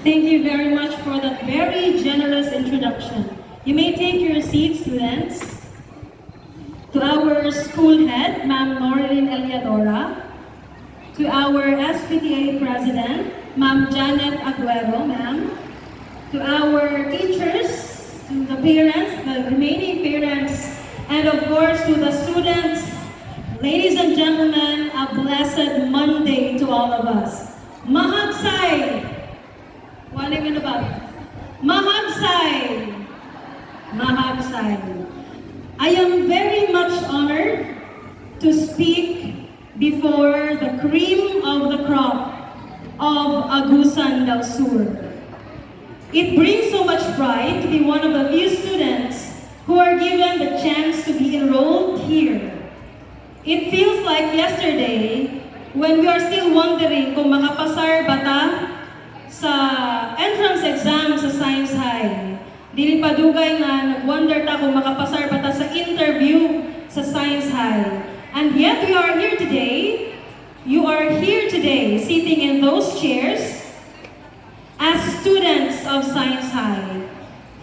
Thank you very much for that very generous introduction. You may take your seats, students. To our school head, Ma'am Norilyn Eliadora. To our SPTA President, Ma'am Janet Aguero, ma'am. To our teachers, to the parents, the remaining parents, and of course to the students. Ladies and gentlemen, a blessed Monday to all of us. Mahagsay! Wala nga ba? Mahagsay! Mahagsay. I am very much honored to speak before the cream of the crop of Agusan del Sur. It brings so much pride to be one of the few students who are given the chance to be enrolled here. It feels like yesterday when we are still wondering kung makapasar ba ta sa entrance exam sa Science High. Dili pa dugay nga nag-wonder ta kung makapasar ba ta sa interview sa Science High. And yet we are here today. You are here today, sitting in those chairs as students of Science High,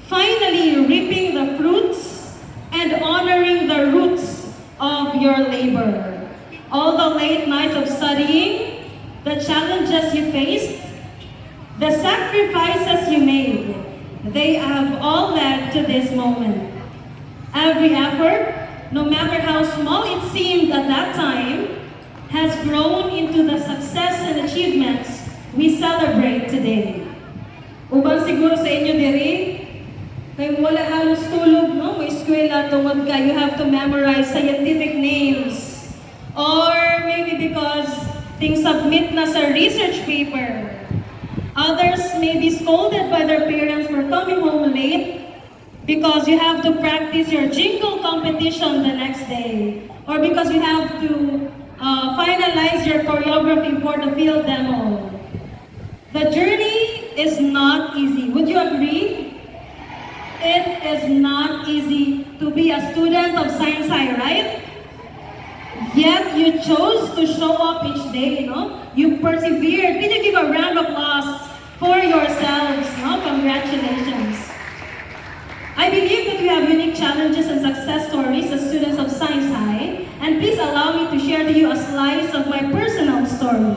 finally reaping the fruits and honoring the roots of your labor. All the late nights of studying, the challenges you faced, the sacrifices you made, they have all led to this moment. Every effort, no matter how small it seemed at that time, has grown into the success and achievements we celebrate today. Uban siguro sa inyo diri, kay wala halos tulog, no? May eskwela tungod ka, you have to memorize scientific names. Or maybe because things submit na sa research paper. Others may be scolded by their parents for coming home late because you have to practice your jingle competition the next day. Or because you have to finalize your choreography for the field demo. The journey is not easy. Would you agree? It is not easy to be a student of Science High, right? Yet you chose to show up each day, no? You persevered. Can you give a round of applause for yourselves, no? Congratulations. I believe that we have unique challenges and success stories as students of Science High, and please allow me to share to you a slice of my personal story.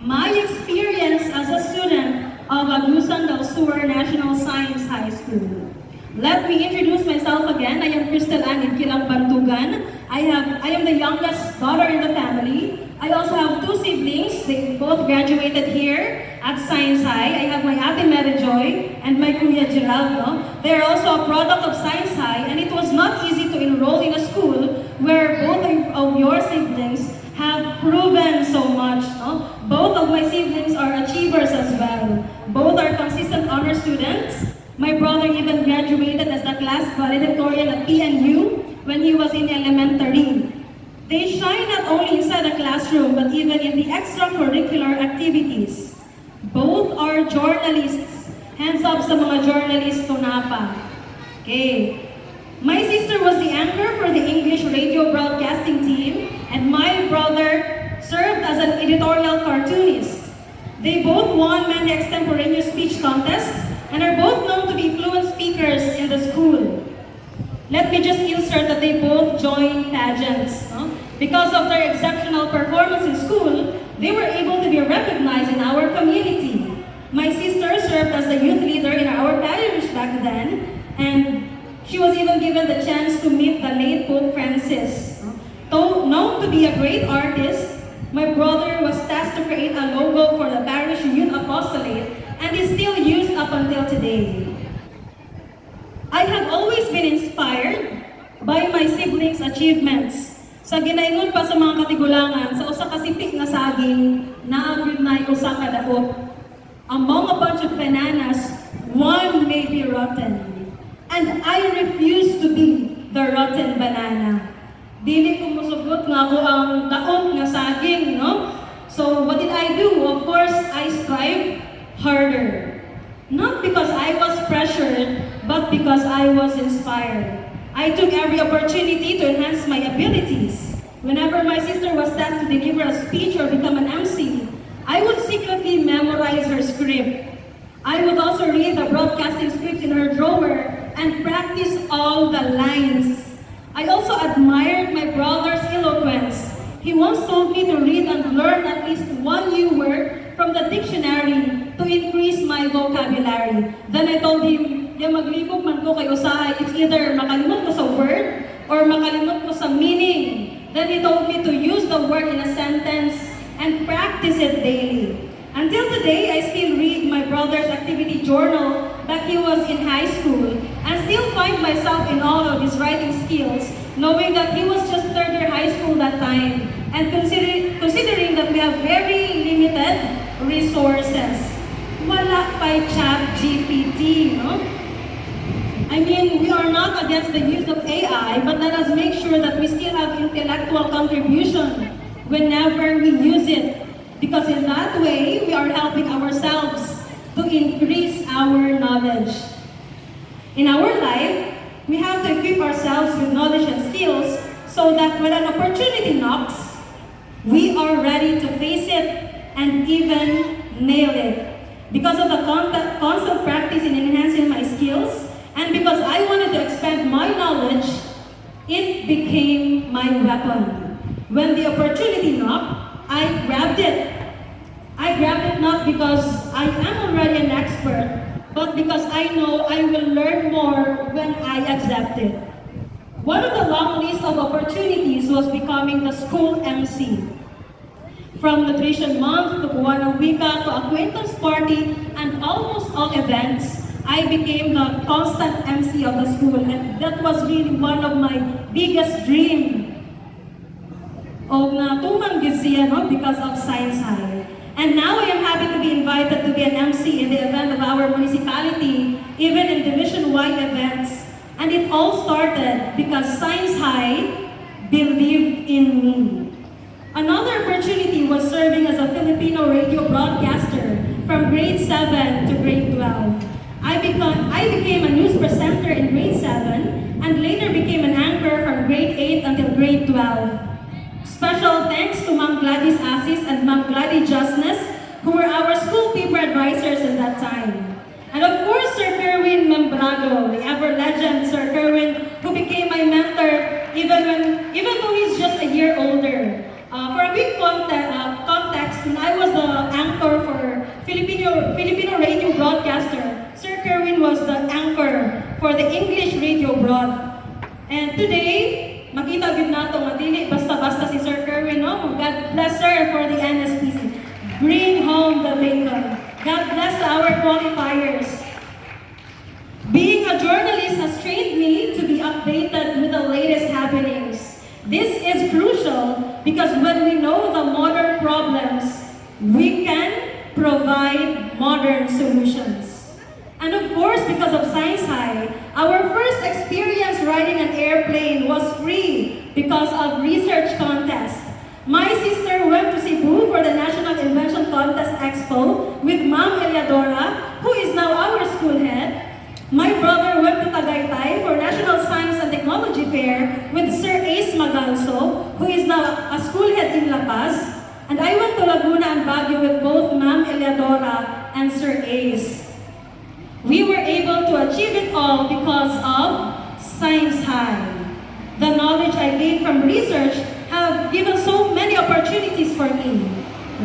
My experience as a student of Agusan del Sur National Science High School. Let me introduce myself again. I am Crystal Ann Idkilang Bantugan. I am the youngest daughter in the family. I also have two siblings. They both graduated here at Science High. I have my Ate Mary Joy and my Kuya Geraldo. They are also a product of Science High, and it was not easy to enroll in a school where both of your siblings have proven so much. No? Both of my siblings are achievers as well. Both are consistent honor students. My brother even graduated as the class valedictorian at PNU when he was in elementary. They shine not only inside the classroom but even in the extracurricular activities. Both are journalists. Hands up sa mga journalists to napa. Okay. My sister was the anchor for the English radio broadcasting team, and my brother served as an editorial cartoonist. They both won many extemporaneous speech contests and are both known to be fluent speakers in the school. Let me just insert that they both joined pageants. No? Because of their exceptional performance in school, they were able to be recognized in our community. My sister served as the youth leader in our parish back then, and she was even given the chance to meet the late Pope Francis. Though known to be a great artist, my brother was tasked to create a logo for the parish youth apostolate, and is still used up until today. I have always been inspired by my siblings' achievements. Sa ginaingon pa sa mga katigulangan, sa usa ka sipik nga saging, naagud na usa ka daot. Among a bunch of bananas, one may be rotten. And I refuse to be the rotten banana. Dili ko musugot nga ako ang daot nga saging, no? So what did I do? Of course, I strive harder. Not because I was pressured, but because I was inspired. I took every opportunity to enhance my abilities. Whenever my sister was tasked to deliver a speech or become an MC, I would secretly memorize her script. I dictionary to increase my vocabulary. Then I told him, yung maglibog man ko kay usahay, it's either makalimot ko sa word or makalimot ko sa meaning. Then he told me to use the word in a sentence and practice it daily. Until today, I still read my brother's activity journal back he was in high school and still find myself in awe of his writing skills, knowing that he was just third year high school that time and considering that we have very limited resources. Wala pa'y chat GPT, no? I mean, we are not against the use of AI, but let us make sure that we still have intellectual contribution whenever we use it. Because in that way, we are helping ourselves to increase our knowledge. In our life, we have to equip ourselves with knowledge and skills so that when an opportunity knocks, we are ready to face it and even nail it. Because of the constant practice in enhancing my skills, and because I wanted to expand my knowledge, it became my weapon. When the opportunity knocked, I grabbed it. I grabbed it not because I am already an expert, but because I know I will learn more when I accept it. One of the long list of opportunities was becoming the school MC. From Nutrition Month to Buwanang Wika to acquaintance party and almost all events, I became the constant MC of the school, and that was really one of my biggest dreams. Og natumang siya, no, because of Science High. And now I am happy to be invited to be an MC in the event of our municipality, even in division-wide events. And it all started because Science High believed in me. Another opportunity was serving as a Filipino radio broadcaster from grade 7 to grade 12. I became a news presenter in grade 7 and later became an anchor from grade 8 until grade 12. Special thanks to Ma'am Gladys Asis and Ma'am Gladys Justness, who were our school paper advisors at that time. And of course, Sir Kerwin Membrado, the ever-legend Sir Kerwin, who became my mentor even though he's just a year older. For a quick context, when I was the anchor for Filipino radio broadcaster, Sir Kerwin was the anchor for the English radio broad. And today, makita gid nato nga dili basta-basta si Sir Kerwin, no? God bless Sir for the NSPC. Bring home the bacon. God bless our qualifiers. Being a journalist has trained me to be updated with the latest happenings. This is crucial because when we know the modern problems, we can provide modern solutions. And of course, because of Science High, our first experience riding an airplane was free because of research contest. My sister went to Cebu for the National Invention Contest Expo with Ma'am Eliadora, who is now our school head. My brother went to Tagaytay for National Science and Technology Fair with Sir Ace Magalso, who is now a school head in La Paz. And I went to Laguna and Baguio with both Ma'am Eliadora and Sir Ace. We were able to achieve it all because of Science High. The knowledge I gained from research have given so many opportunities for me.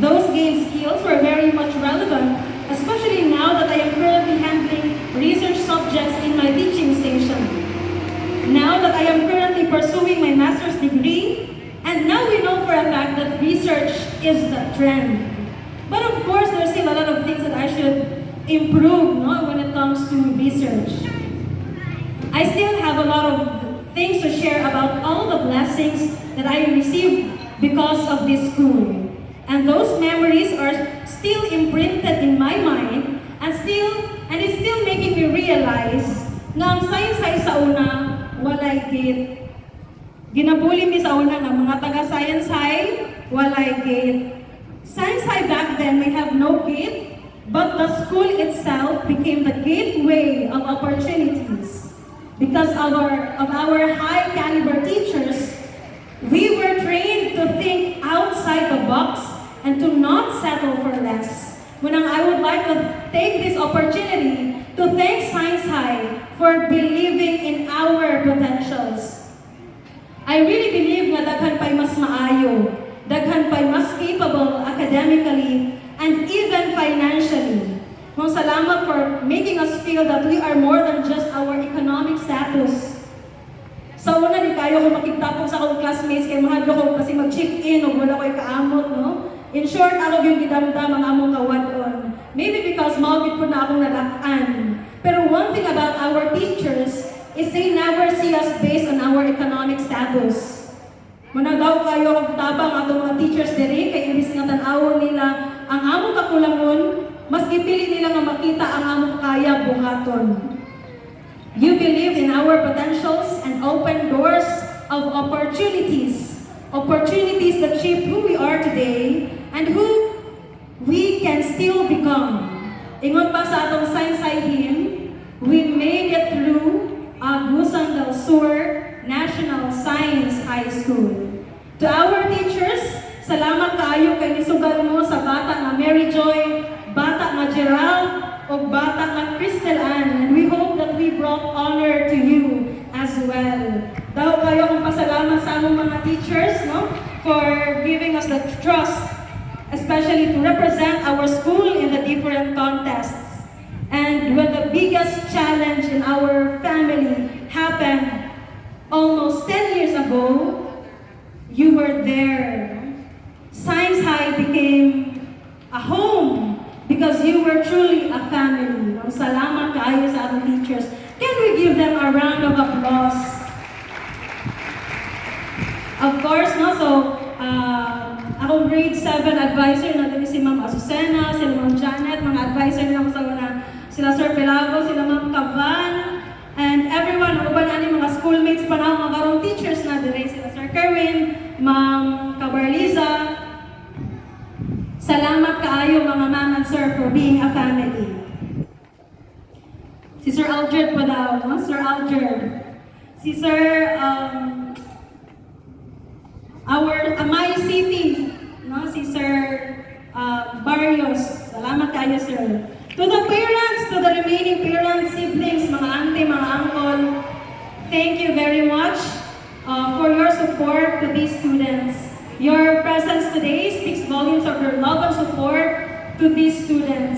Those gained skills were very much relevant, especially now that I am currently handling research subjects in my teaching station. Now that I am currently pursuing my master's degree, and now we know for a fact that research is the trend. But of course, there's still a lot of things that I should improve, no, when it comes to research. I still have a lot of things to share about all the blessings that I received because of this school. And those memories are still imprinted in my mind and it's still making me realize nga ang Science High sa una, walay gate. Ginabuli mi sa una nga mga taga-Science High, walay gate. Science High back then may have no gate, but the school itself became the gateway of opportunities. Because of our high caliber teachers, we were trained to think outside the box and to not settle for less. I would like to take this opportunity to thank Science High for believing in our potentials. I really believe nga daghan pa'y mas maayo, daghan pa'y mas capable academically, and and even financially. Ma'am, salamat for making us feel that we are more than just our economic status. Sa una, di kayo ko makitapong sa akong classmates kay mahadlo ko kasi mag-chip in o wala ko'y kaamot, no? In short, ako yung gidamdam ang among kawadon. Maybe because mawagit po na akong nadaan. Pero one thing about our teachers is they never see us based on our economic status. Muna daw kayo kung tabang atong mga teachers diri kay imbis nga tan-awon nila ang among kakulangon, mas gipili nila nga makita ang among kaya buhaton. You believe in our potentials and open doors of opportunities. Opportunities that shape who we are today and who we can still become. Ingon pa sa atong Saysay hymn, we made it through Agusan del Sur National Science High School. To our teachers, salamat kaayo kay nisugal mo sa bata nga Mary Joy, bata nga Gerald, o bata nga Crystal Ann. And we hope that we brought honor to you as well. Daw kayo kong pasalamat sa among mga teachers, no, for giving us the trust, especially to represent our school in the different contests. And when the biggest challenge in our family happened almost 10 years ago, you were there. Science High became a home because you were truly a family. Salamat kaayo sa ating teachers. Can we give them a round of applause? Of course, no? So, akong grade 7 advisor na din si Ma'am Azucena, sila Ma'am Janet, mga advisor nila sa una, sila Sir Pelago, sila Ma'am Cavan, and everyone, ang uban ani mga schoolmates pa na, mga karong teachers na din, sila Sir Kerwin, Ma'am Cabarliza. Salamat kaayo mga ma'am and sir for being a family. Si Sir Aldred pa daw, no? Sir Aldred. Si Sir, our Amay City, no? Si Sir Barrios. Salamat kayo, sir. To the parents, to the remaining parents, siblings, mga auntie, mga uncle, thank you very much for your support to these students. Your presence today speaks volumes of your love and support to these students.